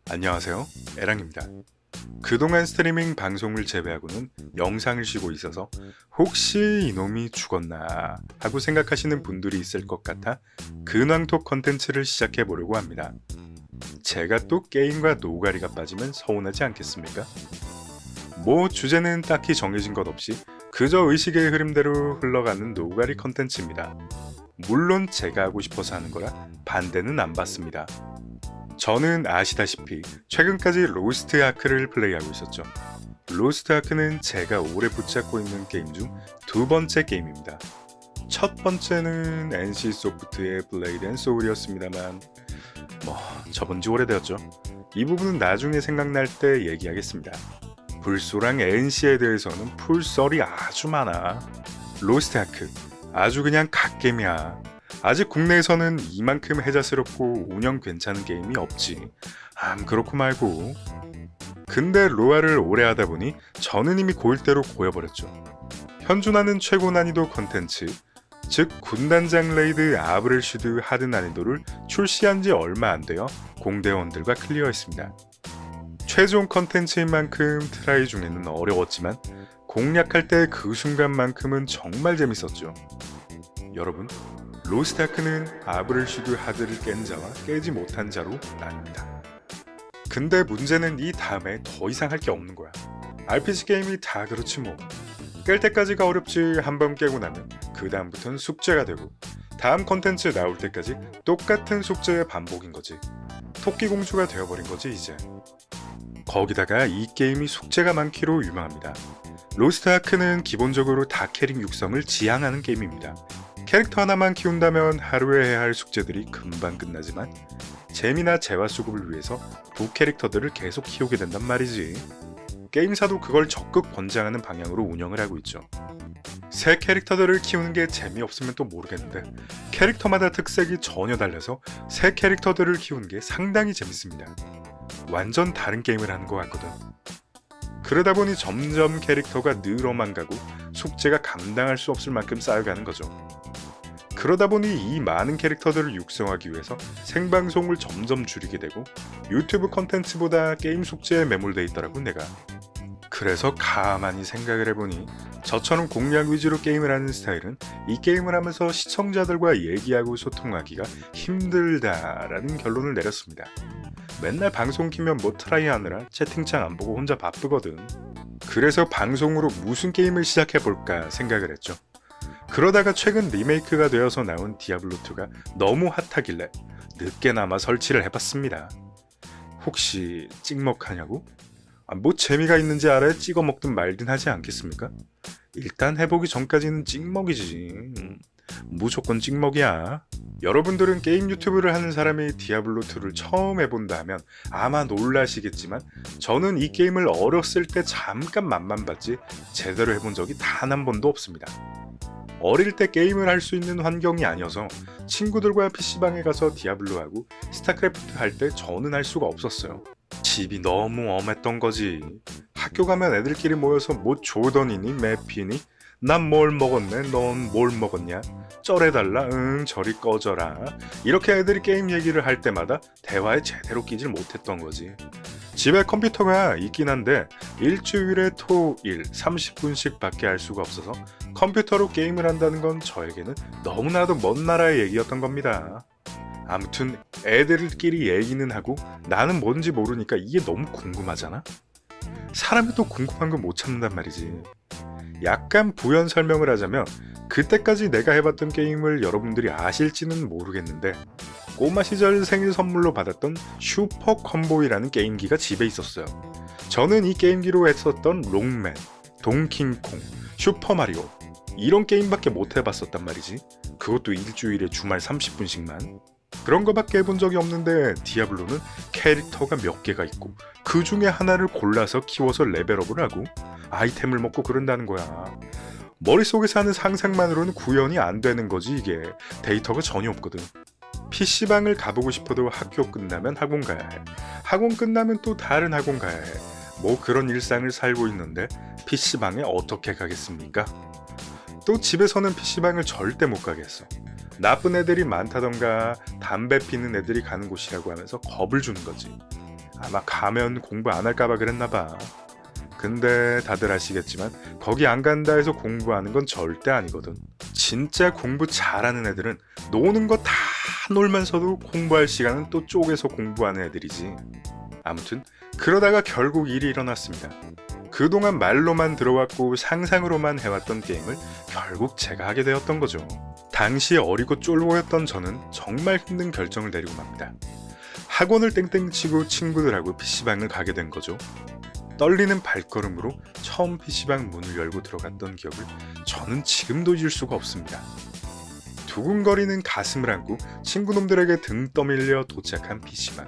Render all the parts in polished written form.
안녕하세요, 에랑입니다. 그동안 스트리밍 방송을 제외하고는 영상을 쉬고 있어서 혹시 이놈이 죽었나 하고 생각하시는 분들이 있을 것 같아 근황톡 컨텐츠를 시작해 보려고 합니다. 제가 또 게임과 노가리가 빠지면 서운하지 않겠습니까? 뭐 주제는 딱히 정해진 것 없이 그저 의식의 흐름대로 흘러가는 노가리 컨텐츠입니다. 물론 제가 하고 싶어서 하는 거라 반대는 안 받습니다. 저는 아시다시피 최근까지 로스트 아크를 플레이하고 있었죠. 로스트 아크는 제가 오래 붙잡고 있는 게임 중 두 번째 게임입니다. 첫 번째는 NC소프트의 블레이드 앤 소울이었습니다만 접은 지 오래되었죠. 이 부분은 나중에 생각날 때 얘기하겠습니다. 불소랑 NC에 대해서는 풀썰이 아주 많아. 로스트 아크 아주 그냥 갓겜이야. 아직 국내에서는 이만큼 해자스럽고 운영 괜찮은 게임이 없지. 그렇고 말고. 근데 로아를 오래 하다 보니 저는 이미 고일대로 고여버렸죠. 현존하는 최고 난이도 컨텐츠, 즉 군단장 레이드 아브렐슈드 하드 난이도를 출시한 지 얼마 안 되어 공대원들과 클리어했습니다. 최종 컨텐츠인 만큼 트라이 중에는 어려웠지만 공략할 때 그 순간만큼은 정말 재밌었죠. 여러분, 로스트 아크는 아브렐슈드 하드를 깬 자와 깨지 못한 자로 나뉩니다. 근데 문제는 이 다음에 더 이상 할 게 없는 거야. RPG 게임이 다 그렇지 뭐. 깰 때까지가 어렵지 한번 깨고 나면 그 다음부터는 숙제가 되고 다음 컨텐츠 나올 때까지 똑같은 숙제의 반복인 거지. 토끼공주가 되어버린 거지 이제. 거기다가 이 게임이 숙제가 많기로 유명합니다. 로스트 아크는 기본적으로 다캐릭 육성을 지향하는 게임입니다. 캐릭터 하나만 키운다면 하루에 해야 할 숙제들이 금방 끝나지만 재미나 재화 수급을 위해서 두 캐릭터들을 계속 키우게 된단 말이지. 게임사도 그걸 적극 권장하는 방향으로 운영을 하고 있죠. 새 캐릭터들을 키우는 게 재미없으면 또 모르겠는데 캐릭터마다 특색이 전혀 달라서 새 캐릭터들을 키우는 게 상당히 재밌습니다. 완전 다른 게임을 하는 것 같거든. 그러다 보니 점점 캐릭터가 늘어만 가고 숙제가 감당할 수 없을 만큼 쌓여가는 거죠. 그러다 보니 이 많은 캐릭터들을 육성하기 위해서 생방송을 점점 줄이게 되고 유튜브 컨텐츠보다 게임 숙제에 매몰돼 있더라고 내가. 그래서 가만히 생각을 해보니 저처럼 공략 위주로 게임을 하는 스타일은 이 게임을 하면서 시청자들과 얘기하고 소통하기가 힘들다라는 결론을 내렸습니다. 맨날 방송 키면 뭐 트라이 하느라 채팅창 안 보고 혼자 바쁘거든. 그래서 방송으로 무슨 게임을 시작해볼까 생각을 했죠. 그러다가 최근 리메이크가 되어서 나온 디아블로2가 너무 핫하길래 늦게나마 설치를 해봤습니다. 혹시 찍먹하냐고? 뭐 재미가 있는지 알아야 찍어 먹든 말든 하지 않겠습니까? 일단 해보기 전까지는 찍먹이지. 무조건 찍먹이야. 여러분들은 게임 유튜브를 하는 사람이 디아블로2를 처음 해본다 하면 아마 놀라시겠지만 저는 이 게임을 어렸을 때 잠깐 맛만 봤지 제대로 해본 적이 단 한 번도 없습니다. 어릴 때 게임을 할 수 있는 환경이 아니어서 친구들과 PC방에 가서 디아블로하고 스타크래프트 할 때 저는 할 수가 없었어요. 집이 너무 엄했던 거지. 학교 가면 애들끼리 모여서 뭐 조던이니 매피니 난 뭘 먹었네 넌 뭘 먹었냐 쩔해달라 응 저리 꺼져라 이렇게 애들이 게임 얘기를 할 때마다 대화에 제대로 끼질 못했던 거지. 집에 컴퓨터가 있긴 한데 일주일에 토일 30분씩 밖에 할 수가 없어서 컴퓨터로 게임을 한다는 건 저에게는 너무나도 먼 나라의 얘기였던 겁니다. 아무튼 애들끼리 얘기는 하고 나는 뭔지 모르니까 이게 너무 궁금하잖아. 사람이 또 궁금한 건 못 참는단 말이지. 약간 부연 설명을 하자면 그때까지 내가 해봤던 게임을 여러분들이 아실지는 모르겠는데 꼬마 시절 생일 선물로 받았던 슈퍼 컴보이라는 게임기가 집에 있었어요. 저는 이 게임기로 했었던 롱맨, 동킹콩, 슈퍼마리오 이런 게임밖에 못 해봤었단 말이지. 그것도 일주일에 주말 30분씩만. 그런 거밖에 해본 적이 없는데 디아블로는 캐릭터가 몇 개가 있고 그 중에 하나를 골라서 키워서 레벨업을 하고 아이템을 먹고 그런다는 거야. 머릿속에서 하는 상상만으로는 구현이 안 되는 거지 이게. 데이터가 전혀 없거든. PC방을 가보고 싶어도 학교 끝나면 학원 가야 해. 학원 끝나면 또 다른 학원 가야 해. 뭐 그런 일상을 살고 있는데 PC방에 어떻게 가겠습니까? 또 집에서는 PC방을 절대 못 가겠어. 나쁜 애들이 많다던가 담배 피는 애들이 가는 곳이라고 하면서 겁을 주는 거지. 아마 가면 공부 안 할까봐 그랬나봐. 근데 다들 아시겠지만 거기 안 간다 해서 공부하는 건 절대 아니거든. 진짜 공부 잘하는 애들은 노는 거 다 놀면서도 공부할 시간은 또 쪼개서 공부하는 애들이지. 아무튼 그러다가 결국 일이 일어났습니다. 그동안 말로만 들어왔고 상상으로만 해왔던 게임을 결국 제가 하게 되었던 거죠. 당시 어리고 쫄보였던 저는 정말 힘든 결정을 내리고 맙니다. 학원을 땡땡 치고 친구들하고 PC방을 가게 된 거죠. 떨리는 발걸음으로 처음 PC방 문을 열고 들어갔던 기억을 저는 지금도 잊을 수가 없습니다. 두근거리는 가슴을 안고 친구놈들에게 등 떠밀려 도착한 PC방.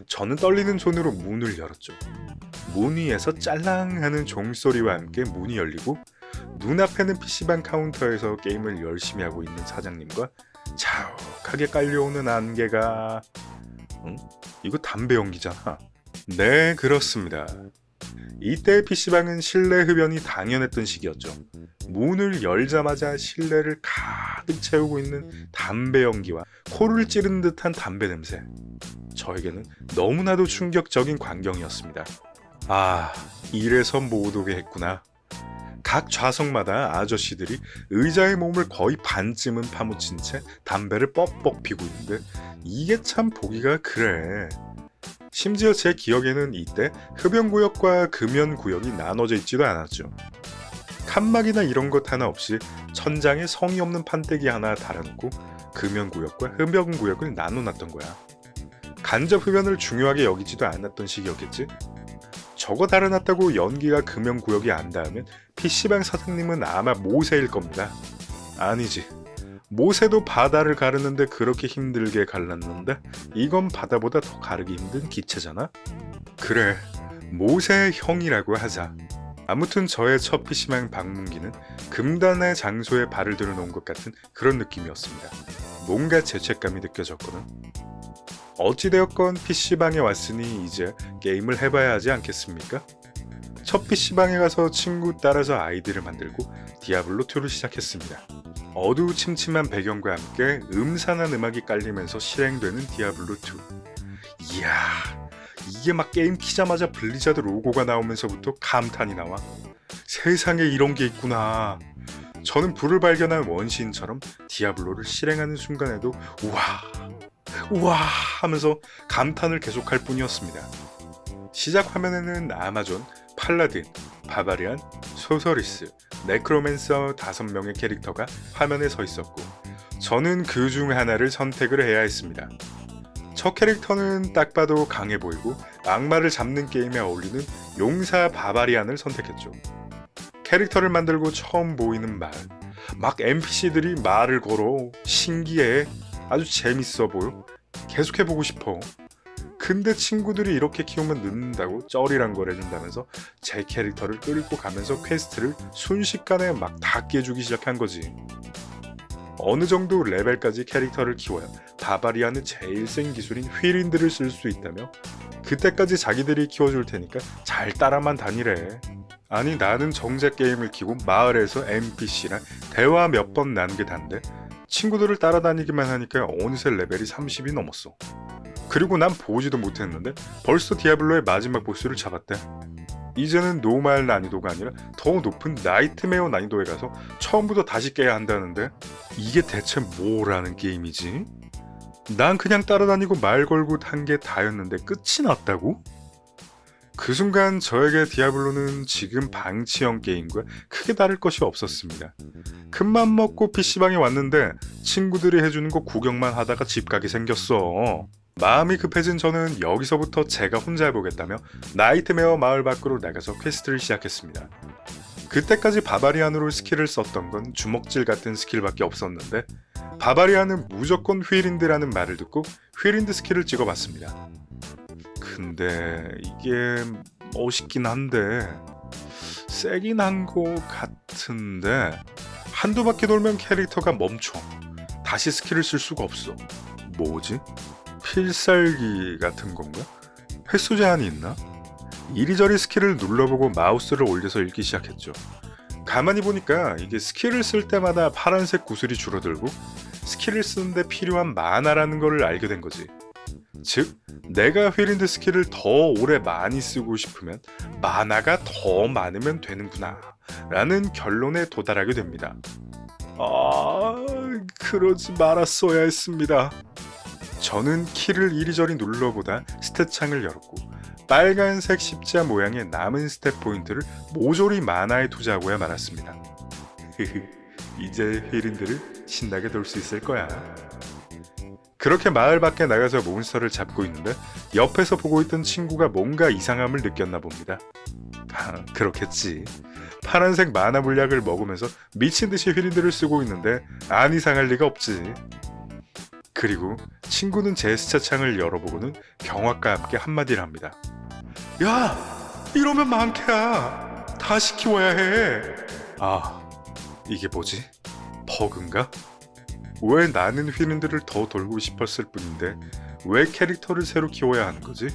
저는 떨리는 손으로 문을 열었죠. 문 위에서 짤랑 하는 종소리와 함께 문이 열리고 눈앞에는 PC방 카운터에서 게임을 열심히 하고 있는 사장님과 자욱하게 깔려오는 안개가... 이거 담배 연기잖아. 네, 그렇습니다. 이때 PC방은 실내 흡연이 당연했던 시기였죠. 문을 열자마자 실내를 가득 채우고 있는 담배 연기와 코를 찌르는 듯한 담배 냄새. 저에게는 너무나도 충격적인 광경이었습니다. 아, 이래서 못 오게 했구나. 각 좌석마다 아저씨들이 의자의 몸을 거의 반쯤은 파묻힌 채 담배를 뻑뻑 피고 있는데 이게 참 보기가 그래. 심지어 제 기억에는 이때 흡연구역과 금연구역이 나눠져 있지도 않았죠. 칸막이나 이런 것 하나 없이 천장에 성의 없는 판때기 하나 달아놓고 금연구역과 흡연구역을 나눠놨던 거야. 간접 흡연을 중요하게 여기지도 않았던 시기였겠지? 저거 달아놨다고 연기가 금연구역이 안 닿으면 PC방 사장님은 아마 모세일 겁니다. 아니지. 모세도 바다를 가르는데 그렇게 힘들게 갈랐는데 이건 바다보다 더 가르기 힘든 기체잖아? 그래, 모세의 형이라고 하자. 아무튼 저의 첫 PC방 방문기는 금단의 장소에 발을 들여놓은 것 같은 그런 느낌이었습니다. 뭔가 죄책감이 느껴졌거든. 어찌되었건 PC방에 왔으니 이제 게임을 해봐야 하지 않겠습니까? 첫 PC방에 가서 친구 따라서 아이디를 만들고 디아블로2를 시작했습니다. 어두침침한 배경과 함께 음산한 음악이 깔리면서 실행되는 디아블로2. 이야, 이게 막 게임 키자마자 블리자드 로고가 나오면서부터 감탄이 나와. 세상에 이런 게 있구나. 저는 불을 발견한 원시인처럼 디아블로를 실행하는 순간에도 우와 하면서 감탄을 계속할 뿐이었습니다. 시작 화면에는 아마존, 팔라딘, 바바리안, 소서리스, 네크로맨서 5명의 캐릭터가 화면에 서 있었고 저는 그 중 하나를 선택을 해야 했습니다. 첫 캐릭터는 딱 봐도 강해 보이고 악마를 잡는 게임에 어울리는 용사 바바리안을 선택했죠. 캐릭터를 만들고 처음 보이는 말, 막 NPC들이 말을 걸어. 신기해. 아주 재밌어 보여. 계속해보고 싶어. 근데 친구들이 이렇게 키우면 늦는다고 쩌리란 걸 해준다면서 제 캐릭터를 끌고 가면서 퀘스트를 순식간에 막 다 깨주기 시작한 거지. 어느 정도 레벨까지 캐릭터를 키워야 바바리안의 제일 센 기술인 휘린드를 쓸 수 있다며 그때까지 자기들이 키워줄 테니까 잘 따라만 다니래. 아니 나는 정작 게임을 키고 마을에서 NPC랑 대화 몇 번 나눈 게 단데 친구들을 따라다니기만 하니까 어느새 레벨이 30이 넘었어. 그리고 난 보지도 못했는데 벌써 디아블로의 마지막 보스를 잡았대. 이제는 노말 난이도가 아니라 더 높은 나이트메어 난이도에 가서 처음부터 다시 깨야 한다는데 이게 대체 뭐라는 게임이지? 난 그냥 따라다니고 말 걸고 한 게 다였는데 끝이 났다고? 그 순간 저에게 디아블로는 지금 방치형 게임과 크게 다를 것이 없었습니다. 큰맘 먹고 PC방에 왔는데 친구들이 해주는 거 구경만 하다가 집 가게 생겼어. 마음이 급해진 저는 여기서부터 제가 혼자 해보겠다며 나이트메어 마을 밖으로 나가서 퀘스트를 시작했습니다. 그때까지 바바리안으로 스킬을 썼던 건 주먹질 같은 스킬밖에 없었는데 바바리안은 무조건 휘린드라는 말을 듣고 휘린드 스킬을 찍어봤습니다. 근데 이게 멋있긴 한데 세긴 한 거 같은데 한두 바퀴 돌면 캐릭터가 멈춰. 다시 스킬을 쓸 수가 없어. 뭐지? 필살기 같은 건가? 횟수 제한이 있나? 이리저리 스킬을 눌러보고 마우스를 올려서 읽기 시작했죠. 가만히 보니까 이게 스킬을 쓸 때마다 파란색 구슬이 줄어들고 스킬을 쓰는데 필요한 마나라는 걸 알게 된 거지. 즉, 내가 휘린드 스킬을 더 오래 많이 쓰고 싶으면 마나가 더 많으면 되는구나 라는 결론에 도달하게 됩니다. 그러지 말았어야 했습니다. 저는 키를 이리저리 눌러보다 스탯 창을 열었고 빨간색 십자 모양의 남은 스탯 포인트를 모조리 마나에 투자하고야 말았습니다. 이제 휘린드를 신나게 돌 수 있을 거야. 그렇게 마을 밖에 나가서 몬스터를 잡고 있는데 옆에서 보고 있던 친구가 뭔가 이상함을 느꼈나 봅니다. 그렇겠지. 파란색 마나 물약을 먹으면서 미친듯이 휘린드를 쓰고 있는데 안 이상할 리가 없지. 그리고 친구는 제 스차 창을 열어보고는 경악과 함께 한마디를 합니다. 야! 이러면 많게야! 다시 키워야 해! 이게 뭐지? 버그인가? 왜 나는 휘린드를 더 돌고 싶었을 뿐인데 왜 캐릭터를 새로 키워야 하는 거지?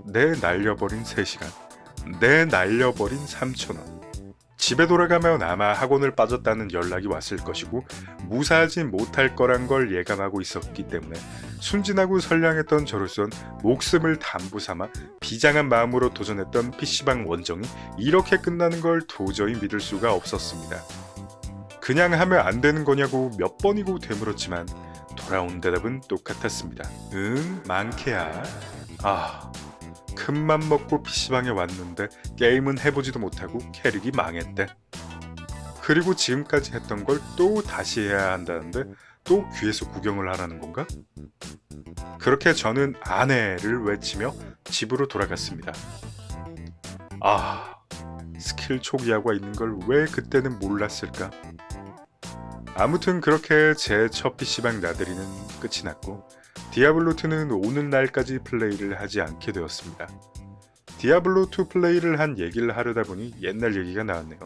내 날려버린 3시간, 내 날려버린 3,000원. 집에 돌아가면 아마 학원을 빠졌다는 연락이 왔을 것이고 무사하지 못할 거란 걸 예감하고 있었기 때문에 순진하고 선량했던 저로선 목숨을 담보 삼아 비장한 마음으로 도전했던 PC방 원정이 이렇게 끝나는 걸 도저히 믿을 수가 없었습니다. 그냥 하면 안 되는 거냐고 몇 번이고 되물었지만 돌아온 대답은 똑같았습니다. 응, 많게야. 큰맘 먹고 PC방에 왔는데 게임은 해보지도 못하고 캐릭이 망했대. 그리고 지금까지 했던 걸 또 다시 해야 한다는데 또 귀에서 구경을 하라는 건가? 그렇게 저는 아내를 외치며 집으로 돌아갔습니다. 스킬 초기화가 있는 걸 왜 그때는 몰랐을까? 아무튼 그렇게 제 첫 PC방 나들이는 끝이 났고 디아블로2는 오는 날까지 플레이를 하지 않게 되었습니다. 디아블로2 플레이를 한 얘기를 하려다 보니 옛날 얘기가 나왔네요.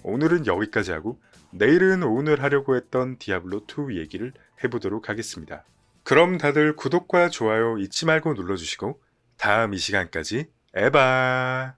오늘은 여기까지 하고 내일은 오늘 하려고 했던 디아블로2 얘기를 해보도록 하겠습니다. 그럼 다들 구독과 좋아요 잊지 말고 눌러주시고 다음 이 시간까지 에바.